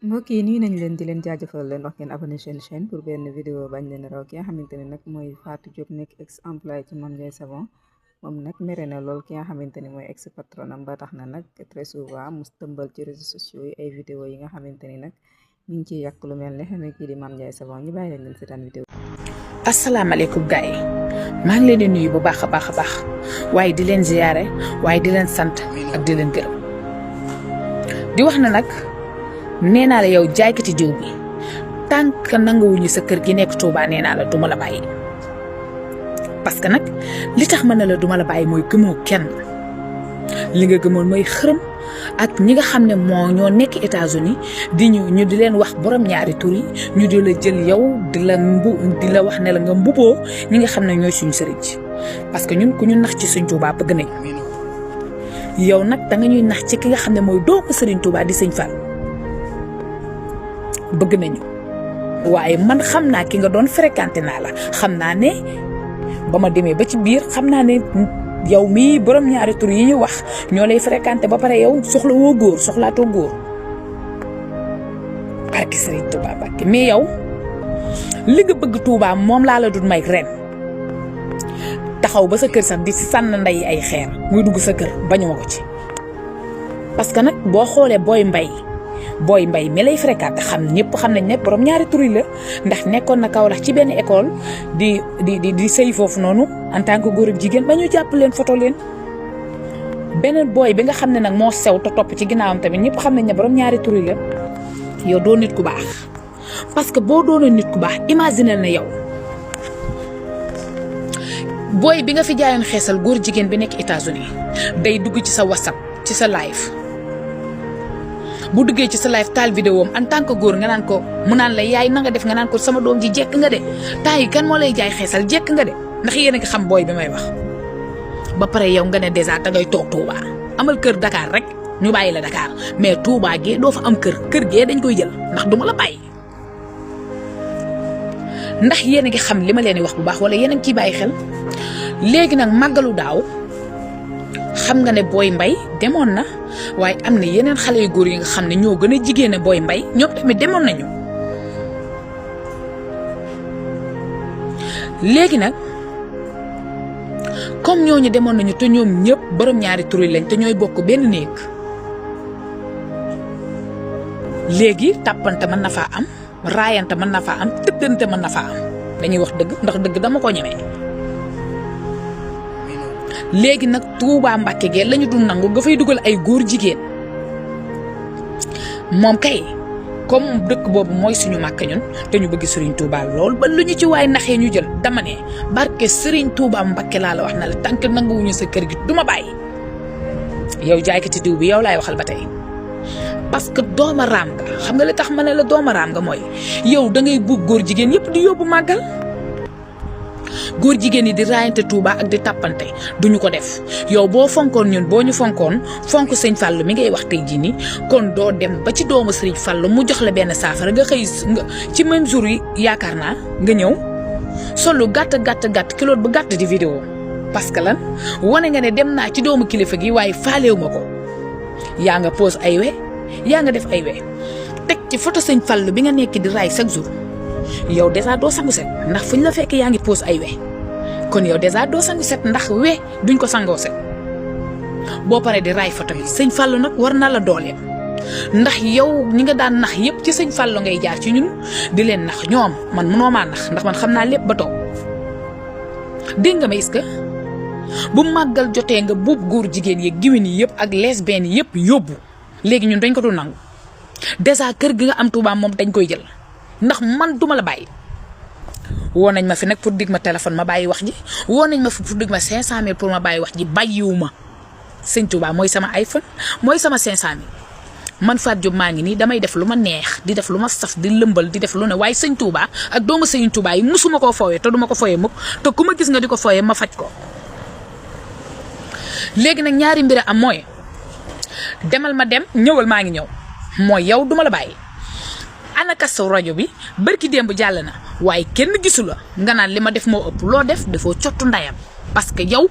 mbokk yi nuyu nañ leen di leen jaajëfal leen wax ngeen abonné seen chaîne pour benn vidéo bañ leen raw ki nga xamante ne nag mooy Fatou Diop nekk ex employé ci Mame Ndiaye Savon moom nag mere na lool ki nga xamante ne mooy ex patronam ba tax na nag très souvent mu tëmbal ci réseaux sociaux yi ay vidéo yi nga xamante ni nag ñu ngi ciy yàq lu mel ne kii di Mame Ndiaye Savon ñu bàyyi leen seetaan vidéo. asalaamaaleykum gars yi maa ngi leen di nuyu bu baax a baax waaye di leen ziyaare waaye di leen sant ak di leen gërëm di wax na nag nee naa la yow jaaykati jiw bi tànk nanguwuñu sa kër gi nekk Touba nee naa la duma la bàyyi parce que nag li tax mën na la duma la bàyyi mooy gëmoo kenn li nga gëmoon mooy xërëm ak ñi nga xam ne moo ñoo nekk États-Unis ñu di leen wax borom ñaari tur yi ñu di la jël yow di la wax ne la nga mbuboo ñi nga xam ne ñooy suñu sëriñ parce que ñun ku ñu nax ci suñ Touba bëgg nañ yow nag da nga ñuy nax ci ki nga xam ne mooy doomu sëriñ Touba di sëñ Fall bëgg nañu waaye man xam naa ki nga doon fréquenté naa la xam naa ne ba ma demee ba ci biir xam naa ne yow mii borom ñaari tur yi ñu wax ñoo lay fréquenté ba pare yow soxla woo góor soxlaatoo góor barki Serigne Touba barki mais yow li nga bëgg Touba moom laa la dul may ren taxaw ba sa kër sax di si sànn nday ay xeer muy dugg sa kër bañu ma ko ci parce que nag boo xoolee booy mbay mi lay fréquenté ñëpp xam nañ ne borom ñaari tur yi la ndax nekkoon na Kaolack ci benn école di sëy foofu noonu en tant que góor ak jigéen ba ñu jàpp leen photo leen beneen booy bi nga xam ne nag moo sew te topp ci ginnaawam tamit ñëpp xam nañ ne borom ñaari tur yi la yow doo nit ku baax parce que boo doonee nit ku baax imaginer na yow booy bi nga fi jaayoon xeesal góor jigéen bi nekk États-Unis day dugg ci sa WhatsApp ci sa live bu duggee ci sa live taal vidéo am en tant que góor nga naan ko mu naan la yaay na nga def nga naan ko sama doom ji jekk nga de temps yi kan moo lay jaay xeesal jekk nga de ndax yéen a ngi xam booy bi may wax ba pare yow nga ne dèjà da ngay toog Touba amal kër Dakar rek ñu bàyyi la Dakar mais Touba gee doo fa am kër gee dañ koy jël ndax duma la bàyyi ndax yéen a ngi xam li ma leen di wax bu baax wala yéen a ngi ciy bàyyi xel léegi nag màggalu daaw xam nga ne booy mbay demoon na waaye am na yeneen xale yu góor yi nga xam ne ñoo gën a jigéen booy mbay ñoom tamit demoon nañu léegi nag comme ñooñu demoon nañu te ñoom ñëpp borom ñaari tur lañ te ñooy bokk benn néeg léegi tàppante mën na faa am raayante mën na faa am tëddante mën na faa am dañuy wax dëgg ndax dëgg dama ko ñemee léegi nag Touba Mbàkke gee lañu dul nangu nga fay dugal ay góor jigéen moom kay comme dëkk boobu mooy suñu màkk ñun te ñu bëgg Serigne Touba lool ba lu ñu ci waay naxee ñu jël dama ne barke Serigne Touba Mbàkke laa la wax na la tànk nanguwuñu sa kër gi duma bàyyi yow jaaykati diw bi yow laay waxal ba tey parce que dooma raam nga xam nga li tax ma ne la dooma raam nga mooy yow da ngay buub góor jigéen yëpp di yóbbu màggal góor jigéen yi di raayante Touba ak di tàppante duñu ko def yow boo fonkoon ñun boo ñu fonkoon fonk sëñ Fallou mi ngay wax tey jii nii kon doo dem ba ci doomu sëriñ Fallou mu jox la benn saafara nga xëy ci même jour yi yaakaar naa nga ñëw solu gàtt kiloot bu gàtt di vidéo parce que lan wane nga ne dem naa ci doomu kilifa gi waaye faalewu ma ko yaa nga pose ay we yaa nga def ay we teg ci photo sëñ Fallou bi nga nekk di raay chaque jour yow dèjà doo sangu set ndax fuñ la fekk yaa ngi pose ay we kon yow dèjà doo sangu set ndax we duñ ko sangoo set boo paree di raay photo bi sëñ Fallou nag war na la dooleel ndax yow ñi nga daan nax yëpp ci sëñ Fallou ngay jaar ci ñun di leen nax ñoom man mënoo maa nax ndax man xam naa lépp ba toog dégg nga ma est-ce que bu màggal jotee nga buub góor jigéen yi giwén yi yëpp ak lesbiennes yi yëpp yóbbu léegi ñun dañ ko dul nangu dèjà kër gi nga am Touba moom dañ koy jël ndax man duma la bàyyi woo nañ ma fi nag pour dig ma téléphone ma bàyyi wax ji woo nañ ma fi pour dig ma 500000 pour ma bàyyi wax ji bàyyiwuma sëñ Touba mooy sama iPhone mooy sama 500000 man Fatou Diop maa ngi nii damay def lu ma neex di def lu ma saf di lëmbal di def lu ne waaye sëñ Touba ak doomu sëñ Touba yi musuma koo fooyee te duma ko fooyee mukk te ku ma gis nga di ko fooyee ma faj ko léegi nag ñaari mbir am mooy demal ma dem ñëwal maa ngi ñëw mooy yow duma la bàyyi ana kastaw rajo bi barki démb jàll na waaye kenn gisu la nga naan li ma def moo ëpp loo def dafoo cottu ndayam parce que yow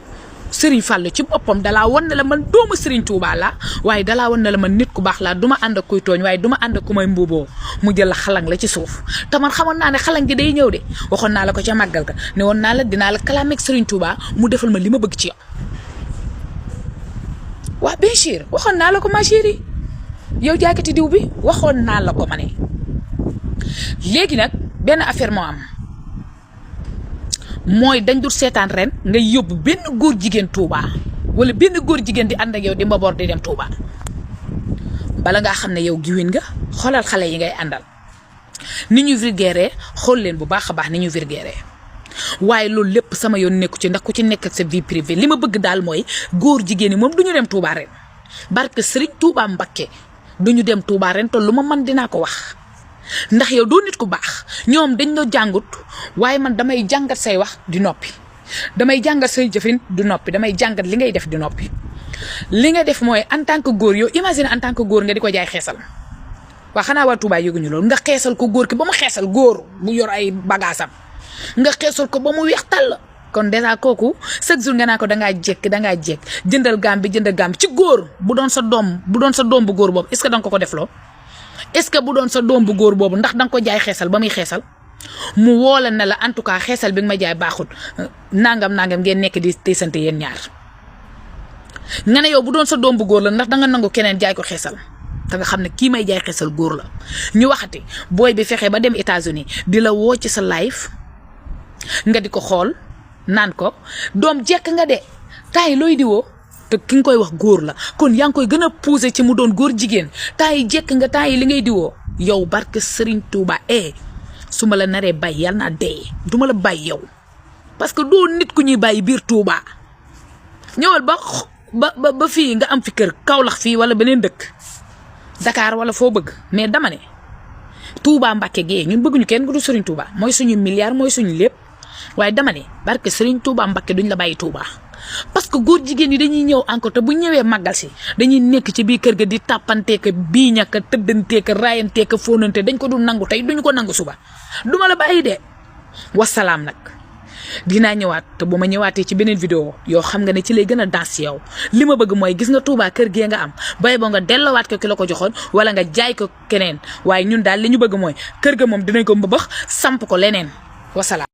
Serigne Fallou ci boppam dalaa wan ne la man doomu Serigne Touba la waaye dalaa wan ne la man nit ku baax laa duma ànd ak kuy tooñ waaye duma ànd ak ku may mbuuboo mu jël la xalang la ci suuf te man xamoon naa ne xalang gi day ñëw de waxoon naa la ko ca màggal ga ne woon naa la dinaa la kalaameeg Serigne Touba mu defal ma li ma bëgg ci yow. waa bien sûr waxoon naa la ko ma chérie yow jaaykati diw bi waxoon naa la ko ma ne léegi nag benn affaire moo am mooy dañ dul seetaan ren nga yóbbu benn góor jigéen Touba wala benn góor jigéen di ànd ak yow di mbaboor di dem Touba bala ngaa xam ne yow giwin nga xoolal xale yi ngay àndal ni ñu vulgaire xool leen bu baax a baax ni ñu vulgaire waaye loolu lépp sama yoon nekku ci ndax ku ci nekk ak sa vie privée li ma bëgg daal mooy góor jigéen yi moom du ñu dem Touba ren barke Serigne Touba Mbacké du ñu dem Touba ren te lu ma mën dinaa ko wax. ndax yow doo nit ku baax ñoom dañ la jàngut waaye man damay jàngat say wax di noppi damay jàngat say jëfin di noppi damay jàngat li ngay def di noppi li nga def mooy en tant que góor yow imagine en tant que góor nga di ko jaay xeesal waa xanaa waa Touba yëguñu loolu nga xeesal ko góor ki ba mu xeesal góor bu yor ay bagaasam nga xeesal ko ba mu weex tàll kon dèjà kooku chaque jour nga naa ko dangaa jekk jëndal gaam bi ci góor bu doon sa doom bu góor boobu est-ce que danga ko def loo est-ce que bu doon sa doom bu góor boobu ndax danga ko jaay xeesal ba muy xeesal mu woola ne la en tout cas xeesal bi nga ma jaay baaxul nangam ngeen nekk di teesante yéen ñaar nga ne yow bu doon sa doom bu góor la ndax danga nangu keneen jaay ko xeesal te nga xam ne kii may jaay xeesal góor la ñu waxati booy bi fexe ba dem États-Unis di la woo ci sa live nga di ko xool naan ko doom jekk nga de taay looy di woo te ki nga koy wax góor la kon yaa ngi koy gën a pousser ci mu doon góor jigéen taay jekk nga taay li ngay diwoo yow barke Serigne Touba su ma la naree bàyyi yàlla naa dee du ma la bàyyi yow parce que doo nit ku ñuy bàyyi biir Touba ñëwal ba fii nga am fi kër Kaolack fii wala beneen dëkk Dakar wala foo bëgg mais dama ne Touba Mbacké gee ñun bëgguñu kenn ku du Serigne Touba mooy suñu milliard mooy suñu lépp waaye dama ne barke Serigne Touba Mbacké duñ la bàyyi Touba. parce que góor jigéen yi dañuy ñëw encore te bu ñëwee màggal si dañuy nekk ci biir kër ga di tàppanteeka bii ñàkk tëddanteeka raayanteeka fóonante dañ ko du nangu tey duñu ko nangu suba duma la bàyyi de wasalaam nag dinaa ñëwaat te bu ma ñëwaatee ci beneen vidéo yoo xam nga ne ci lay gën a dans yow li ma bëgg mooy gis nga Touba kër gee nga am bay boo nga delloowaat ko ki la ko joxoon wala nga jaay ko keneen waaye ñun daal li ñu bëgg mooy kër ga moom dinañ ko mbëbëx samp ko leneen wasalaam